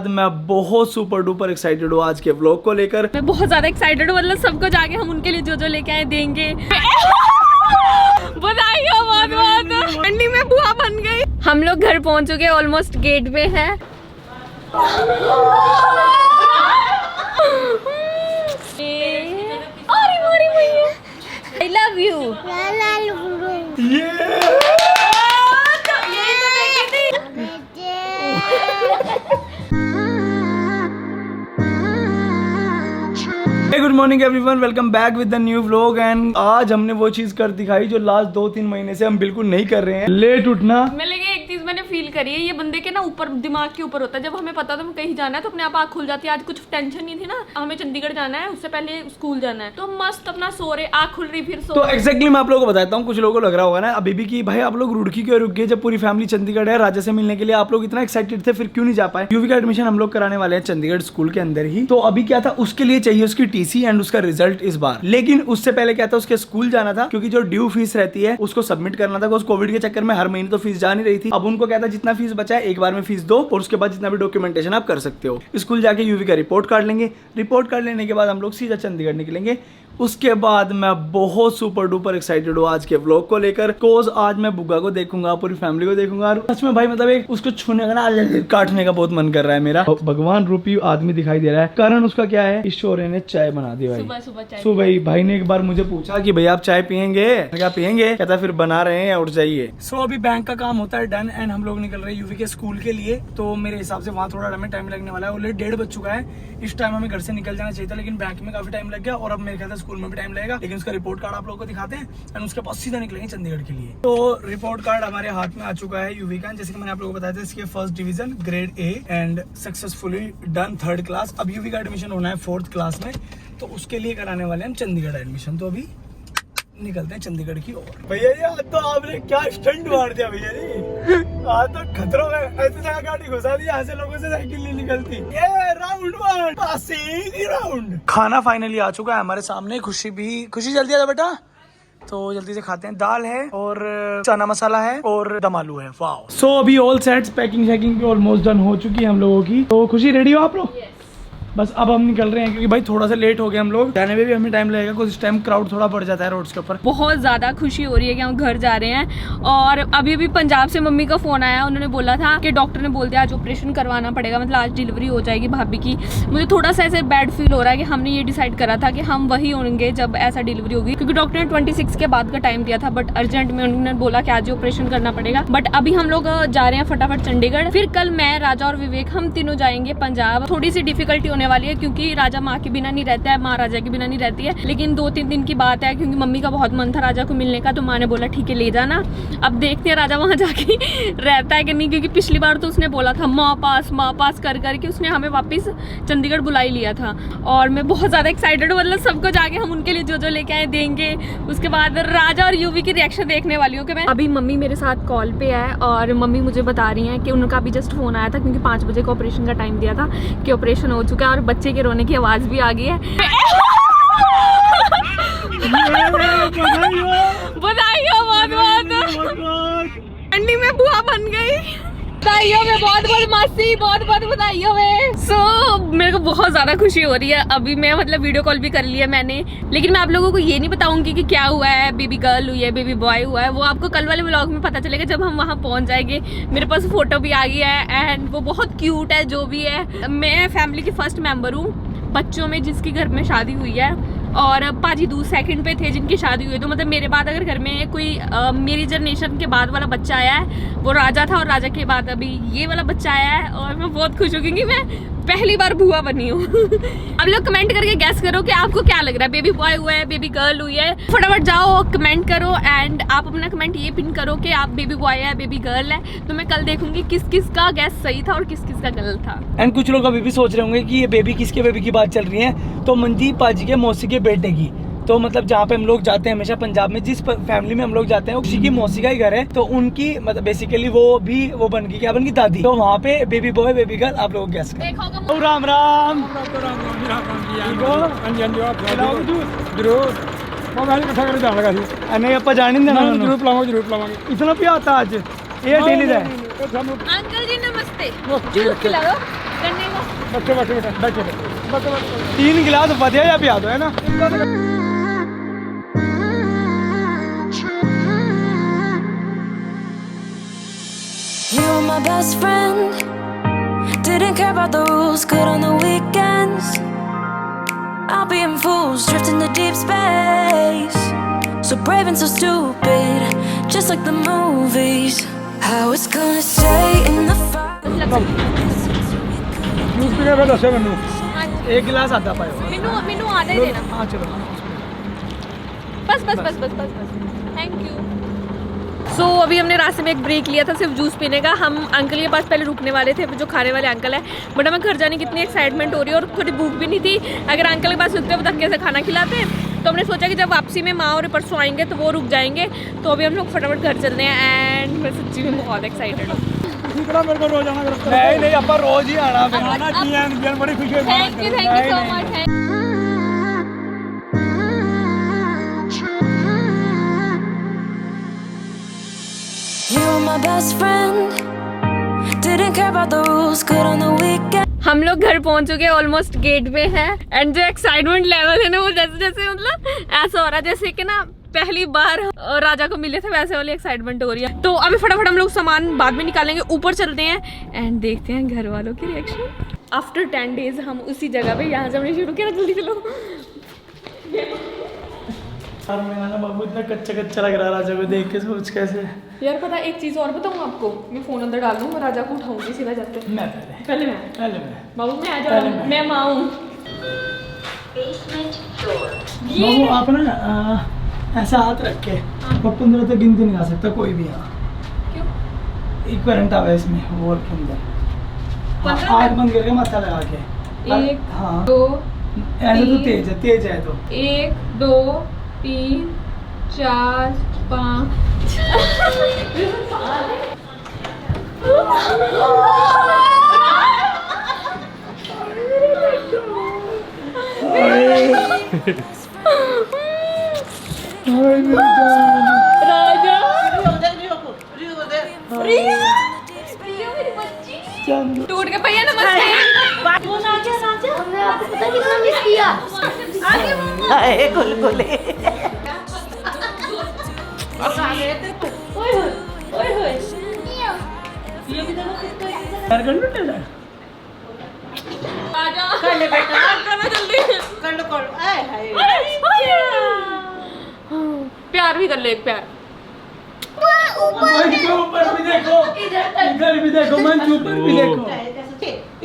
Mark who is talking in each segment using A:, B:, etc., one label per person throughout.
A: मैं बहुत super duper excited हूँ आज के व्लॉग को लेकर।
B: मैं बहुत ज्यादा एक्साइटेड हूँ, मतलब सबको जाके हम उनके लिए जो लेके आए देंगे। बधाई हो बहुत बहुत। अंडी में बुआ बन गई। हम लोग घर पहुंच चुके हैं, ऑलमोस्ट गेट पे है। I love you।
A: Good morning everyone, welcome back with the new vlog. And आज हमने वो चीज कर दिखाई जो लास्ट 2-3 महीने से हम बिल्कुल नहीं कर रहे हैं, लेट उठना।
B: मैं लगे एक चीज मैंने फील करी है, ये बंदे के ना ऊपर दिमाग के ऊपर होता है। जब हमें पता था हमें कहीं जाना है तो अपने आप आँख खुल जाती है। आज कुछ टेंशन नहीं थी ना, हमें चंडीगढ़ जाना है, उससे पहले स्कूल जाना है, तो मस्त अपना सो रहे, आँख खुल रही फिर सो।
A: तो एक्जैक्टली मैं आप लोगों को बताता हूँ, कुछ लोगों को लग रहा होगा ना अभी भी कि भाई आप लोग रुड़की क्यों रुक गए, जब पूरी फैमिली चंडीगढ़ है। राजा से मिलने के लिए आप लोग इतना एक्साइटेड थे, फिर क्यों नहीं जा पाए। यूवी का एडमिशन हम लोग कराने वाले हैं चंडीगढ़ स्कूल के अंदर ही। तो अभी क्या था, उसके लिए चाहिए उसकी टीसी एंड उसका रिजल्ट इस बार। लेकिन उससे पहले क्या था, उसके स्कूल जाना था, क्योंकि जो ड्यू फीस रहती है उसको सबमिट करना था। उस कोविड के चक्कर में हर महीने तो फीस जा नहीं रही थी। अब उनको क्या था, जितना फीस बचा है एक बार में फीस दो और उसके बाद जितना भी डॉक्यूमेंटेशन आप कर सकते हो। स्कूल जाके यूवी का रिपोर्ट कार्ड लेंगे। रिपोर्ट कार्ड लेने के बाद हम लोग सीधा चंडीगढ़ निकलेंगे। उसके बाद मैं बहुत सुपर डुपर एक्साइटेड हूँ आज के व्लॉग को लेकर, कोज आज मैं बुग्गा को देखूंगा, पूरी फैमिली को देखूंगा। और सच में भाई मतलब एक उसको छूने का ना, काटने का बहुत मन कर रहा है मेरा। भगवान रूपी आदमी दिखाई दे रहा है। कारण उसका क्या है, इस शोरे ने चाय बना दी भाई। सुबह ही भाई ने एक बार मुझे पूछा कि भैया आप चाय पियेंगे, क्या पियेंगे, कहता फिर बना रहे हैं, उठ जाइए। सो अभी बैंक का काम होता है डन एंड हम लोग निकल रहे हैं यूवी के स्कूल के लिए। तो मेरे हिसाब से वहाँ थोड़ा हमें टाइम लगने वाला है। ऑलरेडी 1:30 बज चुका है। इस टाइम हमें घर से निकल जाना चाहिए था, लेकिन बैंक में काफी टाइम लग गया और अब मेरे ख्याल से स्कूल में भी टाइम लगेगा। लेकिन उसका रिपोर्ट कार्ड आप लोगों को दिखाते हैं एंड उसके बाद सीधा निकलेंगे चंडीगढ़ के लिए। तो रिपोर्ट कार्ड हमारे हाथ में आ चुका है यूवी का। जैसे कि मैंने आप लोगों को बताया था, इसके first division grade A and successfully done 3rd class. अब यूवी का एडमिशन होना है 4th क्लास में, तो उसके लिए कराने वाले हैं हम चंडीगढ़ एडमिशन। तो अभी निकलते हैं चंडीगढ़ की ओर। भैया जी आज तो आपने क्या स्टंट मार दिया भैया जी, आज तो खतरों में ऐसी जगह गाड़ी घुसा दी, यहाँ से लोगों से साइकिल नहीं निकलती। ये राउंड राउंड। खाना फाइनली आ चुका है हमारे सामने। खुशी जल्दी आ जा बेटा, तो जल्दी से खाते हैं। दाल है और चना मसाला है और दम आलू है। वाओ। सो अभी ऑल सेट्स, पैकिंग शैकिंग भी ऑलमोस्ट डन हो चुकी है हम लोगों की। तो खुशी रेडी हो आप लोग? बस अब हम निकल रहे हैं, क्योंकि भाई थोड़ा सा लेट हो गया हम लोग। जाने में भी हमें टाइम लगेगा, कुछ इस टाइम क्राउड थोड़ा बढ़ जाता है रोड्स के ऊपर।
B: बहुत ज्यादा खुशी हो रही है कि हम घर जा रहे हैं। और अभी अभी पंजाब से मम्मी का फोन आया, उन्होंने बोला था कि डॉक्टर ने बोल दिया आज ऑपरेशन करवाना पड़ेगा, मतलब आज डिलीवरी हो जाएगी भाभी की। मुझे थोड़ा सा ऐसे बैड फील हो रहा है कि हमने ये डिसाइड करा था कि हम वही होंगे जब ऐसा डिलीवरी होगी, क्योंकि डॉक्टर ने 26 के बाद का टाइम दिया था, बट अर्जेंट में उन्होंने बोला कि आज ही ऑपरेशन करना पड़ेगा। बट अभी हम लोग जा रहे हैं फटाफट चंडीगढ़। फिर कल मैं, राजा और विवेक हम तीनों जाएंगे पंजाब। थोड़ी सी डिफिकल्टी होने वाली है, क्योंकि राजा माँ के बिना नहीं रहता है, माँ राजा के बिना नहीं रहती है। लेकिन 2-3 दिन की बात है, क्योंकि मम्मी का बहुत मन था राजा को मिलने का, तो माँ ने बोला ठीक है ले जाना। अब देखते हैं राजा वहाँ जाके रहता है कि नहीं, क्योंकि पिछली बार तो उसने बोला था माँ पास कर करके उसने हमें वापस चंडीगढ़ बुला ही लिया था। और मैं बहुत ज्यादा एक्साइटेड हूँ, मतलब सबको जाके हम उनके लिए जो लेके आए देंगे। उसके बाद राजा और यूवी की रिएक्शन देखने वाली हूँ कि मैं। अभी मम्मी मेरे साथ कॉल पे है और मम्मी मुझे बता रही है कि उनका अभी जस्ट फोन आया था, क्योंकि 5 बजे का ऑपरेशन का टाइम दिया था, कि ऑपरेशन हो चुका है और बच्चे के रोने की आवाज भी आ गई है। बधाई हो बहुत। अंडी में बुआ बन गई। बधाइयों में बहुत मासी, बहुत बधाइयों में। मेरे को बहुत ज्यादा खुशी हो रही है। अभी मैं मतलब वीडियो कॉल भी कर लिया मैंने, लेकिन मैं आप लोगों को ये नहीं बताऊंगी कि क्या हुआ है, बेबी गर्ल हुई है, बेबी बॉय हुआ है। वो आपको कल वाले व्लॉग में पता चलेगा जब हम वहाँ पहुँच जाएंगे। मेरे पास फोटो भी आ गई है एंड वो बहुत क्यूट है जो भी है। मैं फैमिली की फर्स्ट मेंबर हूँ बच्चों में जिसकी घर में शादी हुई है, और पाजी 2 पे थे जिनकी शादी हुई है। तो मतलब मेरे बाद अगर घर में कोई मेरी जनरेशन के बाद वाला बच्चा आया है वो राजा था, और राजा के बाद अभी ये वाला बच्चा आया है। और मैं बहुत खुश हूँ क्योंकि मैं पहली बार बुआ बनी हूँ। अब लोग कमेंट करके गैस करो कि आपको क्या लग रहा है, बेबी बॉय हुआ है, बेबी गर्ल हुई है। फटाफट जाओ कमेंट करो एंड आप अपना कमेंट ये पिन करो कि आप बेबी बॉय है, बेबी गर्ल है। तो मैं कल देखूंगी किस किस का गैस सही था और किस किस का गलत था।
A: एंड कुछ लोग अभी भी सोच रहे होंगे कि ये बेबी किसके बेबी की बात चल रही है, तो मनदीप पाजी के मौसी के बेटे की। तो मतलब जहाँ पे हम लोग जाते हैं हमेशा पंजाब में, जिस फैमिली में हम लोग जाते हैं उसी की मौसी का ही घर है। तो उनकी मतलब बेसिकली वो बन गई, क्या बन गई, दादी। तो वहाँ पे बेबी बॉय बेबी गर्ल आप लोग गैस करो। राम राम। नहीं अपा जाने देना, जरूर पिलावांगे। इतना पिया आता आज ये डेली है।
B: अंकल जी नमस्ते, जूस खिला दो।
A: बैठो बैठो बैठो बैठो 3 गिलास बढ़िया या पिया दो है ना।
C: You were my best friend. Didn't care about the rules, good on the weekends. I'll be in fools, drifting to deep space. So brave and so stupid, just like the movies. How it's gonna stay in the fire.
A: Juice पीने पे दस मैनू 1 गिलास आधा पायो
B: मैनू आधा ही देना।
A: हाँ चलो
B: बस बस बस बस बस बस थैंक यू। सो अभी हमने रास्ते में एक ब्रेक लिया था सिर्फ जूस पीने का। हम अंकल के पास पहले रुकने वाले थे, जो खाने वाले अंकल है, बट हमें घर जाने की इतनी एक्साइटमेंट हो रही है और थोड़ी भूख भी नहीं थी। अगर अंकल के पास रुकते वो धक्के से खाना खिलाते, तो हमने सोचा कि जब वापसी में माँ और परसों आएंगे तो वो रुक जाएंगे। तो अभी हम लोग फटाफट घर चल रहे हैं एंड मैं सच्ची में बहुत एक्साइटेड हूँ।
A: मेरे को रोज आना नहीं अपन रोज ही आना बड़ी खुशी है।
B: Thank you so much.
C: You were my best friend. Didn't care about the rules, good on the weekend.
B: हम लोग घर पहुंच चुके हैं, ऑलमोस्ट गेट पे है एंड जो एक्साइटमेंट लेवल है ना वो जैसे जैसे मतलब ऐसा हो रहा है जैसे कि ना पहली बार राजा को मिले थे वैसे वाली एक्साइटमेंट हो रही है। तो अभी फटाफट हम लोग सामान बाद में निकालेंगे, ऊपर चलते हैं एंड देखते हैं घर वालों की रिएक्शन। आफ्टर 10 डेज हम उसी जगह पे यहाँ से हमने शुरू किया। जल्दी चलो
A: यार मेरा ना बाबू इतना कच्चा कच्चा लग रहा है राजा को देख के, सोच कैसे।
B: यार पता एक चीज़ और बताऊँ आपको, मैं फ़ोन अंदर डाल दूँ, मैं राजा को उठाऊंगी सीधा जाते।
A: मैं
B: पहले मैं बाबू मैं आ जाऊँ, मैं माँ हूँ।
A: बाबू आप ना ऐसा हाथ रख के 15 तक गिनती नहीं आ सकता कोई भी यहाँ।
B: क्यों?
A: एक करंट आवा इसमें वॉल के अंदर।
B: 15
A: आँख बंद करके माथा लगा के।
B: 1
A: हाँ
B: 2
A: ऐसे तो तेज है तो
B: 1 2 3 4 5 राजा टूट के भैया नमस्ते।
D: हमने आपको पता कितना मिस किया।
B: आगे मम्मा
D: गोले गोले
B: ओए होए
A: यार कर लो तेरा
B: राजा कर ले बेटा करना जल्दी
D: कर लो आए हाय
B: प्यार भी कर ले एक प्यार।
A: ऊपर भी देखो इधर भी देखो मंच ऊपर भी देखो।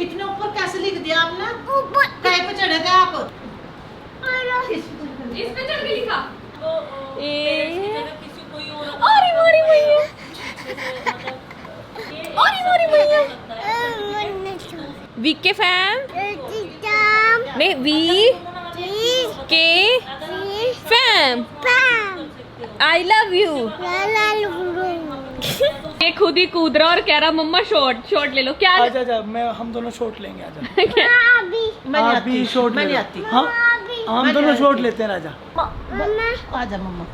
D: इतने ऊपर कैसे लिख दिया आपने? ऊपर कहीं पे चढ़े थे आप?
B: इस पे चढ़ के लिखा अरे मोरी भैया अरे मोरी भैया वी के फैम नहीं वी के फैम आई लव यू। ये खुद ही कूद रहा और कह रहा मम्मा शॉट ले लो। क्या
A: आजा मैं हम दोनों शॉट लेंगे। आजा
D: मैं
A: भी शॉट
D: मैं नहीं आती।
A: हाँ हम दोनों शॉट लेते हैं राजा।
D: आजा मम्मा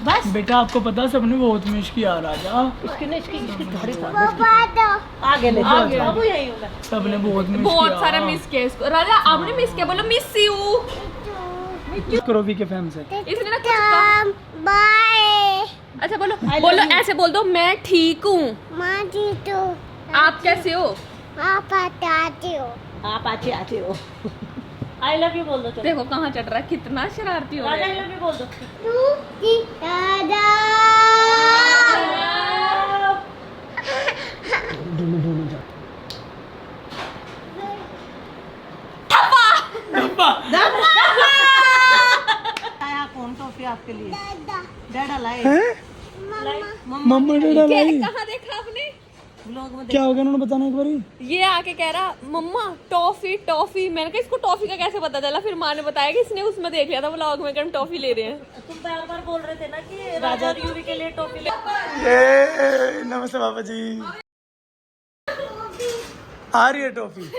D: बस
A: बेटा आपको पता सबने बहुत मिस किया राजा।
D: इसकी घड़ी आगे ले
A: आगे।
D: बाबू यही होगा।
A: सबने बहुत मिस किया।
B: बहुत सारा मिस किया इसको। राजा आपने मिस किया, बोलो मिस यू
A: करो वी के फैम से।
B: इसने ना कुछ बाय। अच्छा बोलो बोलो ऐसे बोल दो मैं ठीक हूँ। आप कैसे हो?
D: आप आते हो आई लव यू बोल दो। चलो
B: देखो कहाँ चढ़ रहा है, कितना शरारती हो रहा
D: राजा आई
B: है।
D: लव यू बोल दो। आया कौन टॉफी आपके लिए? डैडा लाए
A: मम्मा डैडा लाई।
B: कहाँ देखा आपने?
D: ब्लॉग में
A: क्या हो गया उन्होंने बताना एक बारी।
B: ये आके कह रहा मम्मा टॉफी टॉफी। मैंने कहा इसको टॉफी का कैसे पता चला? फिर माँ ने बताया कि इसने उसमें देख लिया था व्लॉग में कि हम टॉफी ले रहे हैं।
D: तुम बार बार बोल रहे थे ना कि राजा और यूवी के लिए टॉफी ले।
A: नमस्ते पापा जी। आ रही है टॉफी।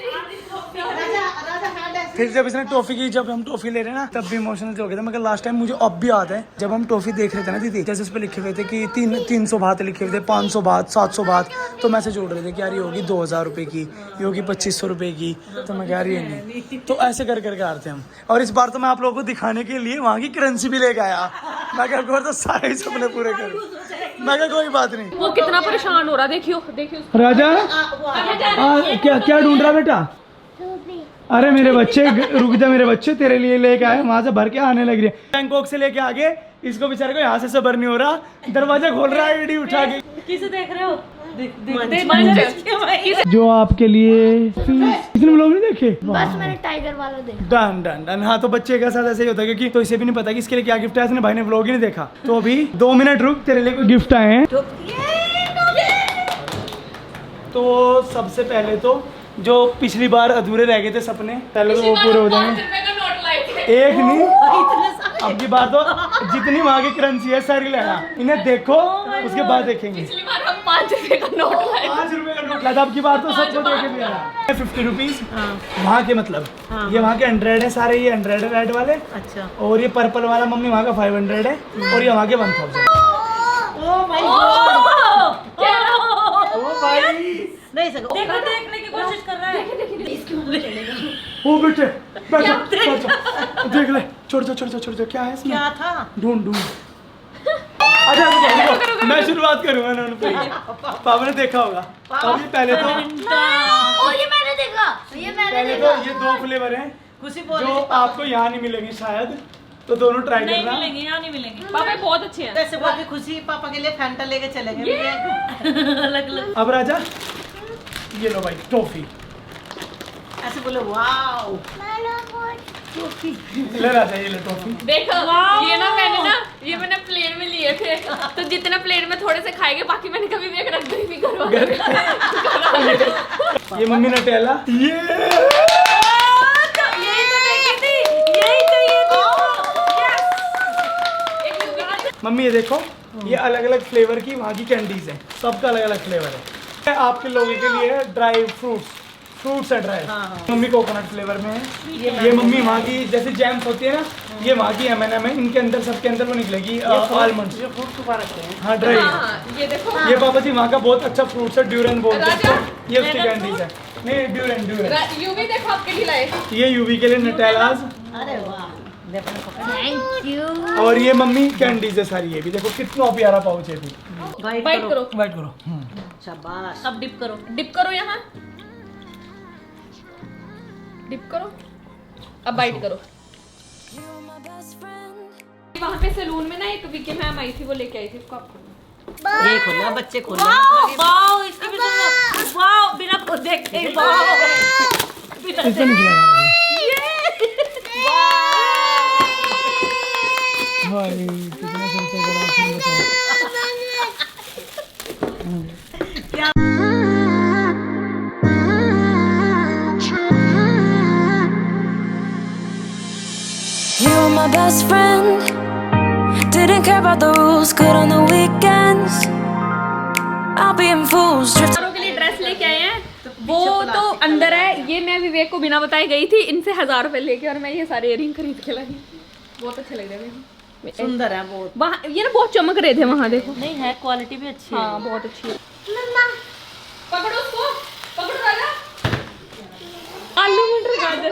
A: फिर जब इसने टॉफी की, जब हम टॉफी ले रहे हैं ना तब भी इमोशनल हो गया था। मगर लास्ट टाइम मुझे अब भी याद है जब हम टॉफी देख रहे थे ना दीदी, जैसे उस पर लिखे हुए थे कि 300 बात लिखे हुए थे, 500 बात, 700 बात, तो मैसेज जोड़ रहे थे कि यार ये होगी 2000 रुपये की, ये होगी 2500 रुपये की। तो मैं कह रही नहीं, तो ऐसे कर करके आ रहे थे हम। और इस बार तो मैं आप लोगों को दिखाने के लिए वहाँ की करेंसी भी लेके आया। मैं क्या तो सारे ही सपने पूरे कर, मैं क्या कोई बात नहीं।
B: वो कितना परेशान हो रहा, देखियो देखियो
A: राजा क्या क्या ढूंढ रहा बेटा? अरे मेरे बच्चे रुक जा, मेरे बच्चे तेरे लिए लेके आए, वहां से भर के आने लग रही है। बैंकॉक से लेके आगे इसको बेचारे को यहाँ से सबर नहीं हो रहा, दरवाजा खोल रहा है एडी उठा के।
D: किसे देख रहे हो?
A: जो आपके लिए कितने लोग नहीं देखे?
D: बस मैंने टाइगर वाला देखा।
A: Done done done. हाँ तो बच्चे के साथ ऐसे ही होता है, क्योंकि तो इसे भी नहीं पता कि इसके लिए क्या गिफ्ट है, इसने भाई ने व्लॉग ही नहीं देखा। तो अभी 2 मिनट रुक, तेरे लिए कोई गिफ्ट आए हैं। तो सबसे पहले तो जो पिछली बार अधूरे रह गए थे सपने, पहले तो वो पूरे हो जाएंगे। एक नहीं, अब की बार तो जितनी वहाँ की करेंसी है सारी लेना, इन्हें देखो उसके बाद देखेंगे।
B: 5 रुपए का नोट लाए,
A: 5 रुपए का नोट लाया था, अब की बार तो सबको देखे भी लेना। 50 रुपीज वहाँ के, मतलब ये वहाँ के 100 है सारे, ये 100 है रेड वाले। अच्छा। और ये पर्पल वाला मम्मी वहाँ का 500 है, और ये वहाँ के 1000।
D: नहीं सको। देखो देखने की कोशिश कर रहा है।
A: ओ बेटे देख ले, छोड़ दो क्या है इसमें?
D: क्या था?
A: ढूंढ अच्छा रुको, मैं शुरुआत करूंगा ना, पापा ने देखा होगा। अभी पहले तो
D: ये मैंने देखा,
A: पहले तो ये 2 फ्लेवर हैं जो आपको यहाँ नहीं मिलेंगे शायद, तो दोनों ट्राई करना।
D: नहीं मिलेंगे, यहाँ नहीं मिलेंगे।
B: पापा बहुत अच्छे हैं।
D: वैसे बहुत खुशी, पापा के लिए फैंटा लेके चलेंगे अलग अलग।
A: अब राजा ये लो भाई टॉफी,
D: ऐसे बोलो वाओ।
A: ले राजा ये ले टॉफी।
B: देखो ये ना मैंने प्लेट में लिए थे, तो जितना प्लेट में थोड़े से खाएंगे, बाकी मैंने कभी भी रख दी भी करो।
A: ये मम्मी ने टेला, ये मम्मी ये देखो, ये अलग अलग फ्लेवर की वहाँ की कैंडीज है, सबका अलग अलग फ्लेवर है। आपके लोगों के लिए ड्राई फ्रूट्स है ड्राई। मम्मी कोकोनट फ्लेवर में है। ये मम्मी वहाँ की जैसे जैम्स होती है ना, ये वहाँ की M&M है, इनके अंदर सबके अंदर वो निकलेगी आलमंड।
D: ये फ्रूट छुपा रखते हैं।
A: हाँ ड्राई।
B: ये देखो,
A: ये पापा जी वहाँ का बहुत अच्छा फ्रूट्स है, ड्यूरन बोलते हैं इसको। ये उसकी कैंडीज है, नहीं ड्यूरन।
B: यूवी देखो आपके लिए लाए।
A: ये यूवी के लिए नटेलास।
D: अरे वाह,
B: थैंक यू।
A: और ये मम्मी कैंडीज है सारी, ये भी देखो कितना प्यारा पाउच है।
B: बाइट करो।
D: शाबाश। अब डिप करो
B: यहाँ, डिप करो, अब बाइट करो। वहाँ पे सैलून में ना एक वीके मैम आई थी, वो लेके आई थी इसको। आपको
D: ये खोला, बच्चे खोले। वाओ, इसकी भी सुनो। वाओ, बिना को देखे ही वाओ।
A: इससे निकलेगा भाई, कितना चलते बड़ा आपने बताया।
C: You were my best friend. Didn't care about the rules. Good on the weekends. I'll be in fools.
B: के लिए ड्रेस लेके आए हैं, वो तो अंदर है। ये मैं विवेक को बिना बताए गई थी इनसे 1000 रुपए लेके, और मैं ये सारे इयरिंग खरीद के लाई। बहुत अच्छे लग रहे हैं,
D: सुंदर है बहुत।
B: वहाँ ये ना बहुत चमक रहे थे वहाँ, देखो।
D: नहीं है, क्वालिटी भी अच्छी है।
B: हाँ बहुत अच्छी है। पकड़ो उसको, पकड़ो राजा। आलू मटर गाजर,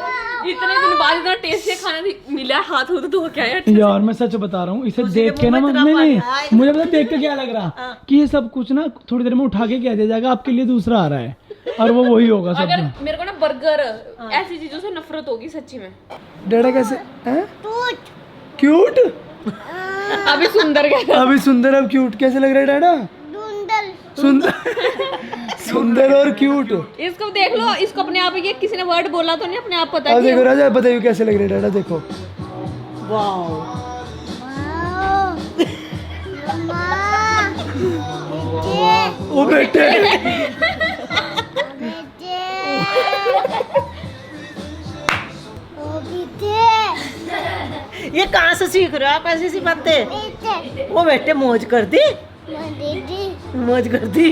B: इतने दिन बाद इतना टेस्टी खाना मिला, हाथ धो के आया।
A: यार मैं सच बता रहा हूँ, इसे देख के ना नहीं मुझे पता देख के क्या लग रहा कि ये सब कुछ ना थोड़ी देर में उठा के कह दिया जाएगा आपके लिए दूसरा आ रहा है, और वो वही होगा सब।
B: अगर मेरे को ना बर्गर ऐसी चीजों से नफरत होगी सच्ची में।
A: डैडा कैसे हैं? क्यूट।
B: अभी सुंदर क्या?
A: अभी सुंदर, अब क्यूट कैसे लग रहा है डैडा? सुंदर और क्यूट।
B: इसको देख लो, इसको अपने आप, ये किसी ने वर्ड बोला तो नहीं, अपने आप पता
A: है। देखो राजा, बताइए कैसे लग रहे डैडा, देखो।
D: वाओ।
A: ओ बेटे।
D: ये कहाँ से सीख रहे हो आप ऐसी सी बातें? वो बेटे मौज कर दी, मौज कर दी।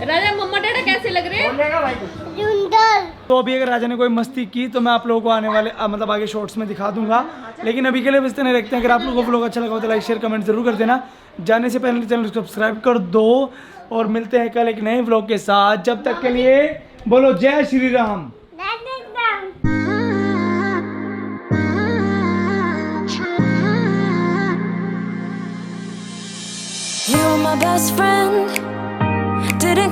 B: राजा मम्मा डैडा कैसे लग रहे हैं?
A: तो अभी अगर राजा ने कोई मस्ती की तो मैं आप लोगों को आने वाले मतलब आगे शॉर्ट्स में दिखा दूंगा, लेकिन अभी के लिए बस इतने रखते हैं। अगर आप लोगों को व्लॉग अच्छा लगा हो तो लाइक शेयर कमेंट जरूर कर देना। जाने से पहले चैनल को सब्सक्राइब कर दो और मिलते हैं कल एक नए व्लॉग के साथ। जब तक के लिए बोलो जय Shri Ram.
C: You were my best friend.